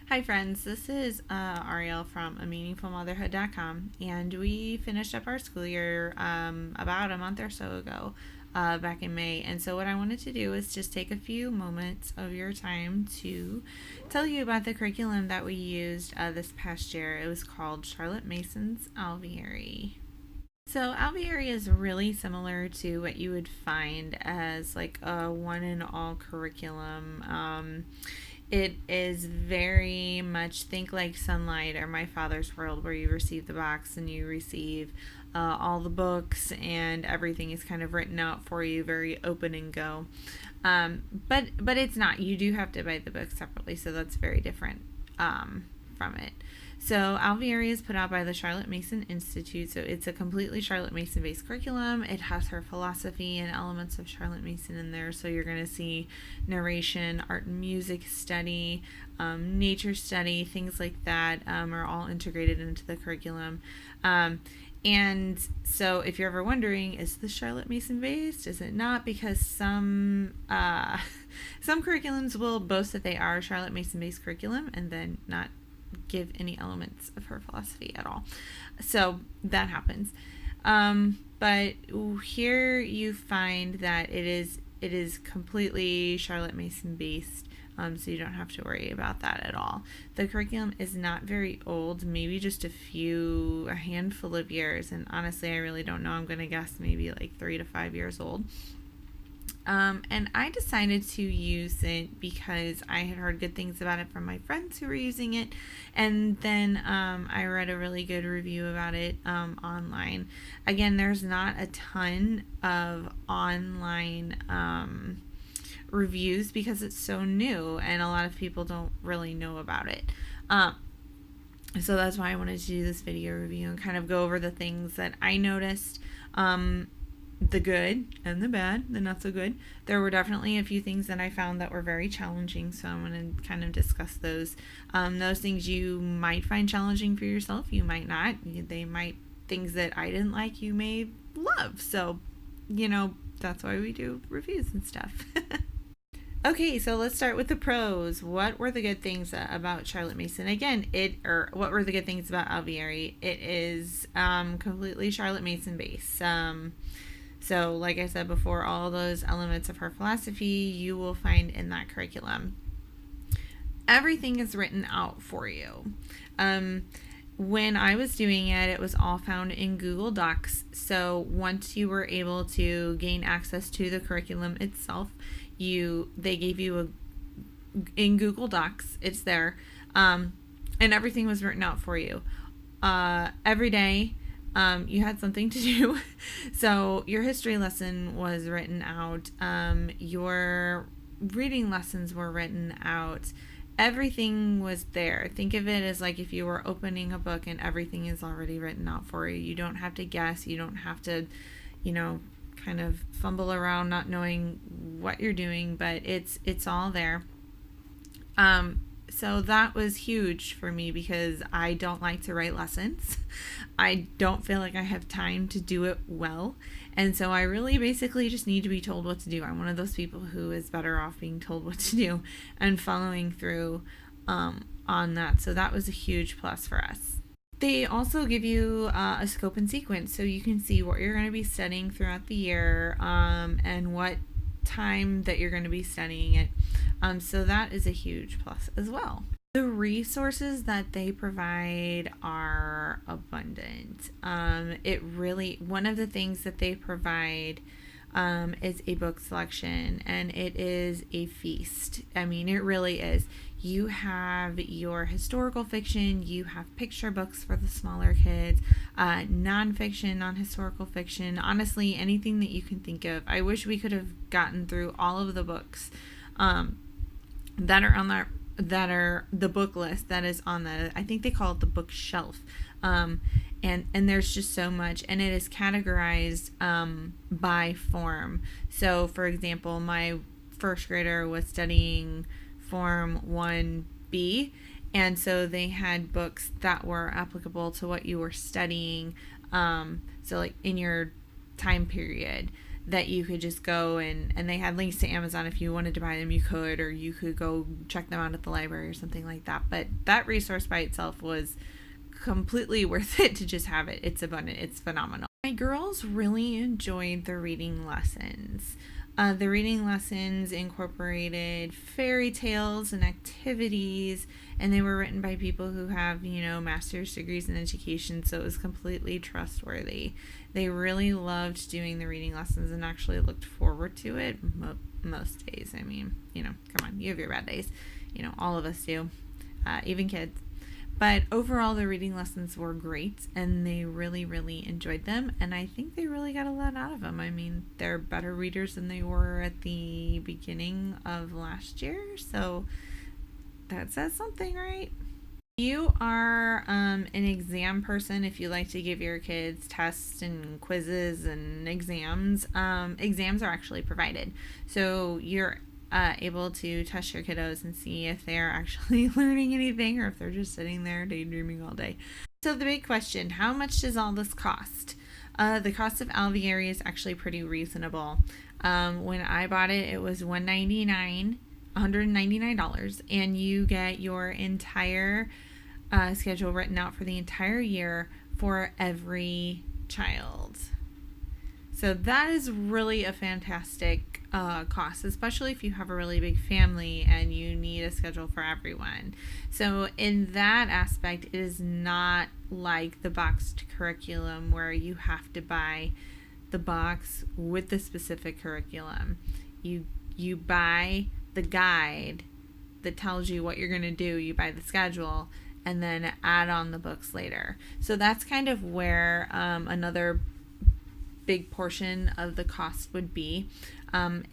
Hi friends, this is Ariel from ameaningfulmotherhood.com, and we finished up our school year about a month or so ago, back in May. And so what I wanted to do is just take a few moments of your time to tell you about the curriculum that we used this past year. It was called Charlotte Mason's Alveary. So Alveary is really similar to what you would find as like a one and all curriculum. It is very much think like Sunlight or My Father's World, where you receive the box and you receive all the books and everything is kind of written out for you, very open and go. But it's not. You do have to buy the book separately, so that's very different from it. So Alveary is put out by the Charlotte Mason Institute, so it's a completely Charlotte Mason based curriculum. It has her philosophy and elements of Charlotte Mason in there, so you're going to see narration, art and music study, nature study, things like that are all integrated into the curriculum. And so if you're ever wondering, is the Charlotte Mason based? Is it not? Because some curriculums will boast that they are Charlotte Mason based curriculum and then not give any elements of her philosophy at all. So that happens. But here you find that it is completely Charlotte Mason based. So you don't have to worry about that at all. The curriculum is not very old, maybe just a handful of years. And honestly, I really don't know. I'm going to guess maybe like 3 to 5 years old. And I decided to use it because I had heard good things about it from my friends who were using it. And then I read a really good review about it online. Again, there's not a ton of online reviews because it's so new and a lot of people don't really know about it. So that's why I wanted to do this video review and kind of go over the things that I noticed. The good and the bad, the not so good. There were definitely a few things that I found that were very challenging, so I'm going to kind of discuss those. Those things you might find challenging for yourself, you might not. Things that I didn't like, you may love. So, that's why we do reviews and stuff. Okay, so let's start with the pros. What were the good things about Charlotte Mason? Again, what were the good things about Aviary? It is completely Charlotte Mason based. So, like I said before, all those elements of her philosophy you will find in that curriculum. Everything is written out for you. When I was doing it, it was all found in Google Docs. So once you were able to gain access to the curriculum itself, they gave you in Google Docs, it's there, and everything was written out for you. Every day, you had something to do. So your history lesson was written out. Your reading lessons were written out. Everything was there. Think of it as like if you were opening a book and everything is already written out for you. You don't have to guess. You don't have to, kind of fumble around not knowing what you're doing, but it's all there. So that was huge for me because I don't like to write lessons. I don't feel like I have time to do it well. And so I really basically just need to be told what to do. I'm one of those people who is better off being told what to do and following through on that. So that was a huge plus for us. They also give you a scope and sequence so you can see what you're going to be studying throughout the year and what time that you're going to be studying it. So that is a huge plus as well. The resources that they provide are abundant. One of the things that they provide is a book selection, and it is a feast. I mean, it really is. You have your historical fiction, you have picture books for the smaller kids, nonfiction, non-historical fiction, honestly, anything that you can think of. I wish we could have gotten through all of the books that are the book list that is on I think they call it the bookshelf. And there's just so much, and it is categorized by form. So, for example, my first grader was studying Form 1B, and so they had books that were applicable to what you were studying, so like in your time period. that you could just go and they had links to Amazon. If you wanted to buy them, you could, or you could go check them out at the library or something like that. But that resource by itself was completely worth it to just have it. It's abundant. It's phenomenal. My girls really enjoyed the reading lessons. The reading lessons incorporated fairy tales and activities, and they were written by people who have, master's degrees in education, so it was completely trustworthy. They really loved doing the reading lessons and actually looked forward to it most days. I mean, come on, you have your bad days. All of us do, even kids. But overall, the reading lessons were great, and they really, really enjoyed them, and I think they really got a lot out of them. I mean, they're better readers than they were at the beginning of last year, so that says something, right? You are an exam person. If you like to give your kids tests and quizzes and exams, exams are actually provided. So you're able to test your kiddos and see if they're actually learning anything or if they're just sitting there daydreaming all day. So the big question, how much does all this cost? The cost of Alveary is actually pretty reasonable. When I bought it, it was $199, and you get your entire schedule written out for the entire year for every child. So that is really a fantastic cost, especially if you have a really big family and you need a schedule for everyone. So in that aspect, it is not like the boxed curriculum where you have to buy the box with the specific curriculum. You buy the guide that tells you what you're going to do. You buy the schedule and then add on the books later. So that's kind of where another big portion of the cost would be,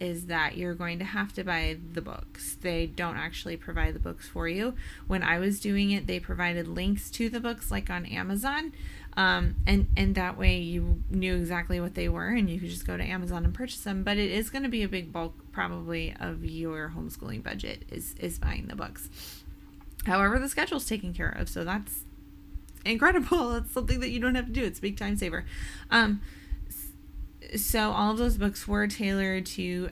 is that you're going to have to buy the books. They don't actually provide the books for you. When I was doing it, they provided links to the books like on Amazon, and that way you knew exactly what they were and you could just go to Amazon and purchase them. But it is going to be a big bulk probably of your homeschooling budget is buying the books. However, the schedule's taken care of, so that's incredible. It's something that you don't have to do. It's a big time saver. So all of those books were tailored to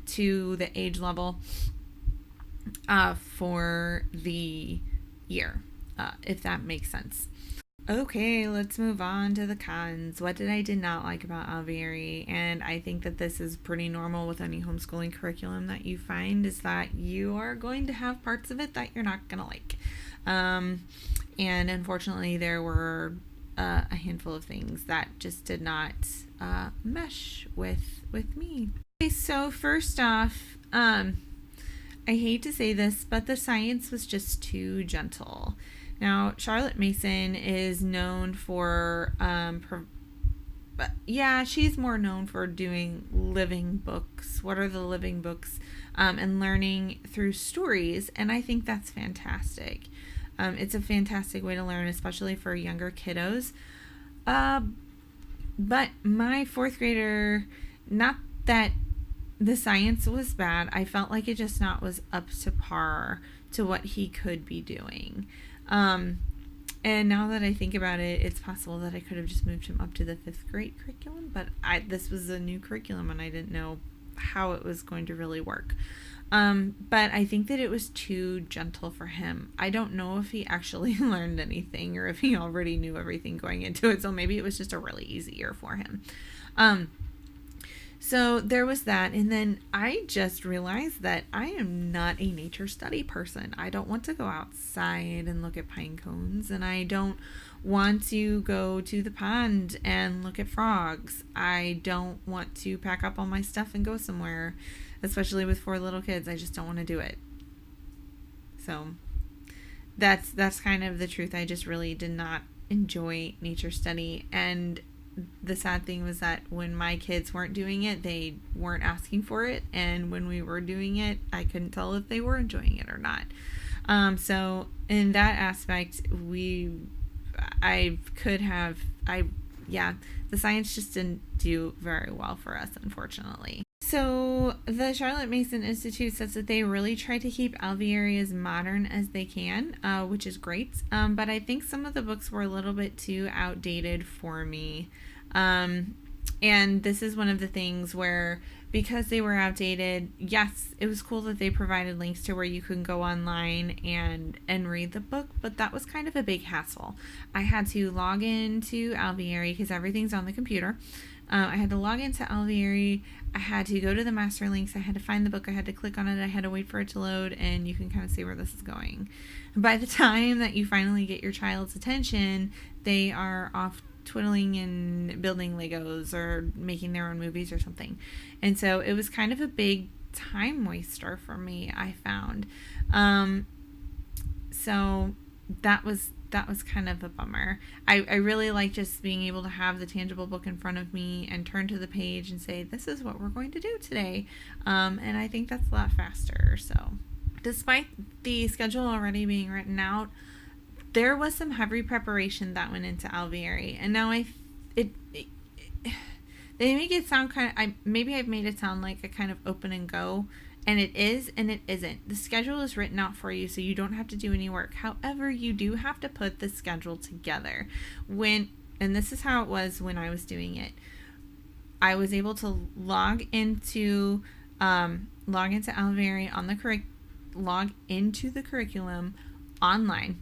the age level for the year, if that makes sense. Okay, let's move on to the cons. What did I not like about Aviary? And I think that this is pretty normal with any homeschooling curriculum that you find, is that you are going to have parts of it that you're not going to like. And unfortunately, there were a handful of things that just did not mesh with me. Okay, so first off, I hate to say this, but the science was just too gentle. Now, Charlotte Mason is known for, she's more known for doing living books. What are the living books? And learning through stories, and I think that's fantastic. It's a fantastic way to learn, especially for younger kiddos. But my fourth grader, not that the science was bad, I felt like it just not was up to par to what he could be doing. And now that I think about it, it's possible that I could have just moved him up to the 5th grade curriculum, but this was a new curriculum and I didn't know how it was going to really work. But I think that it was too gentle for him. I don't know if he actually learned anything or if he already knew everything going into it. So maybe it was just a really easy year for him. So there was that. And then I just realized that I am not a nature study person. I don't want to go outside and look at pine cones, and I don't want to go to the pond and look at frogs. I don't want to pack up all my stuff and go somewhere, especially with 4 little kids. I just don't want to do it. So that's kind of the truth. I just really did not enjoy nature study. And the sad thing was that when my kids weren't doing it, they weren't asking for it. And when we were doing it, I couldn't tell if they were enjoying it or not. So in that aspect, the science just didn't do very well for us, unfortunately. So the Charlotte Mason Institute says that they really try to keep Alveary as modern as they can, which is great. But I think some of the books were a little bit too outdated for me. And this is one of the things where, because they were outdated, yes, it was cool that they provided links to where you can go online and read the book, but that was kind of a big hassle. I had to log into Alveary because everything's on the computer. I had to log into Alveary. I had to go to the master links. I had to find the book. I had to click on it. I had to wait for it to load, and you can kind of see where this is going. By the time that you finally get your child's attention, they are off twiddling and building Legos or making their own movies or something. And so it was kind of a big time waster for me, I found. So that was kind of a bummer. I really like just being able to have the tangible book in front of me and turn to the page and say, this is what we're going to do today. And I think that's a lot faster. So despite the schedule already being written out, there was some heavy preparation that went into Alveary. And now they make it sound maybe I've made it sound like a kind of open and go. And it is, and it isn't. The schedule is written out for you, so you don't have to do any work. However, you do have to put the schedule together. And this is how it was when I was doing it. I was able to log into Alveary log into the curriculum online,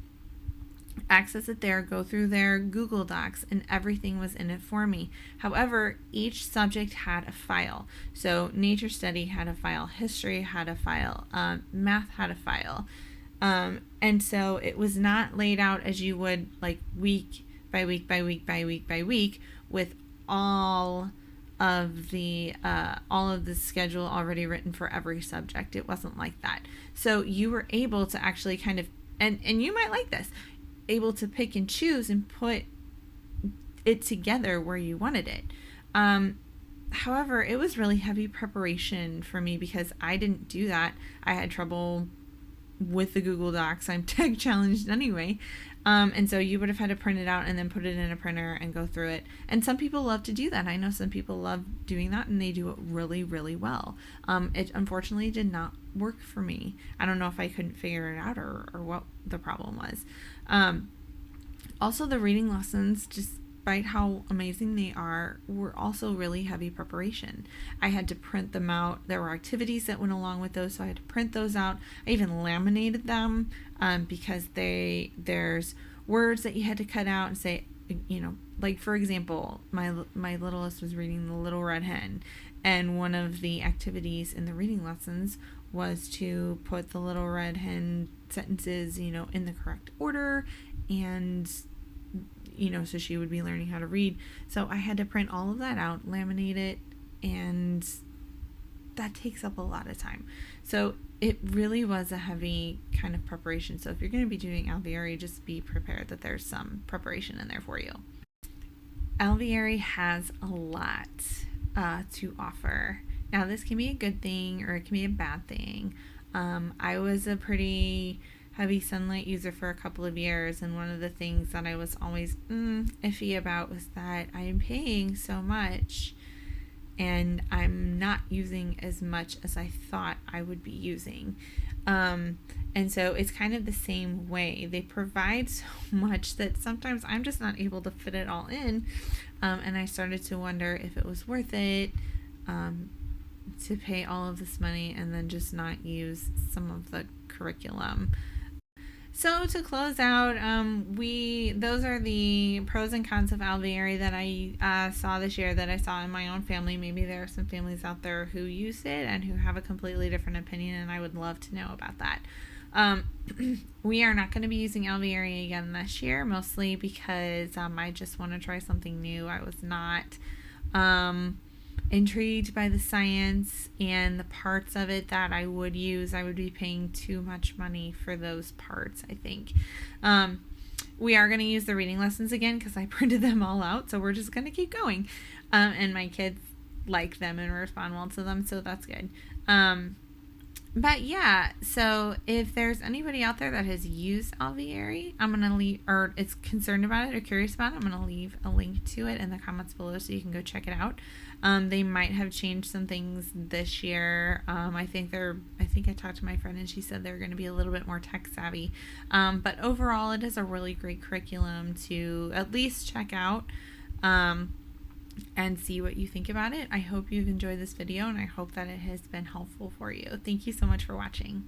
access it there, go through their Google Docs, and everything was in it for me. However, each subject had a file. So nature study had a file, history had a file, math had a file. And so it was not laid out as you would like week by week by week by week by week with all of the schedule already written for every subject. It wasn't like that. So you were able to actually kind of, and you might like this, able to pick and choose and put it together where you wanted it. However, it was really heavy preparation for me because I didn't do that. I had trouble with the Google Docs. I'm tech challenged anyway. And so you would have had to print it out and then put it in a printer and go through it. And some people love to do that. I know some people love doing that and they do it really, really well. It unfortunately did not work for me. I don't know if I couldn't figure it out or what the problem was. Also, the reading lessons, despite how amazing they are, were also really heavy preparation. I had to print them out. There were activities that went along with those, so I had to print those out. I even laminated them because there's words that you had to cut out and say, like for example, my littlest was reading The Little Red Hen, and one of the activities in the reading lessons was to put the Little Red Hen sentences, in the correct order, and so she would be learning how to read. So I had to print all of that out, laminate it, and that takes up a lot of time. So it really was a heavy kind of preparation. So if you're going to be doing Alveary, just be prepared that there's some preparation in there for you. Alveary has a lot to offer. Now, this can be a good thing or it can be a bad thing. I was a pretty heavy Sunlight user for a couple of years, and one of the things that I was always iffy about was that I'm paying so much and I'm not using as much as I thought I would be using. And so it's kind of the same way. They provide so much that sometimes I'm just not able to fit it all in. And I started to wonder if it was worth it to pay all of this money and then just not use some of the curriculum. So to close out, those are the pros and cons of Alveary that I saw this year, that I saw in my own family. Maybe there are some families out there who use it and who have a completely different opinion, and I would love to know about that. We are not going to be using Alveary again this year, mostly because I just want to try something new. I was not intrigued by the science and the parts of it that I would use. I would be paying too much money for those parts, I think. We are going to use the reading lessons again because I printed them all out, so we're just going to keep going. And my kids like them and respond well to them, so that's good. But yeah, so if there's anybody out there that has used Alveary, I'm going to leave, or is concerned about it or curious about it, I'm going to leave a link to it in the comments below so you can go check it out. They might have changed some things this year. I think I talked to my friend and she said they're going to be a little bit more tech savvy. But overall, it is a really great curriculum to at least check out. and see what you think about it. I hope you've enjoyed this video, and I hope that it has been helpful for you. Thank you so much for watching.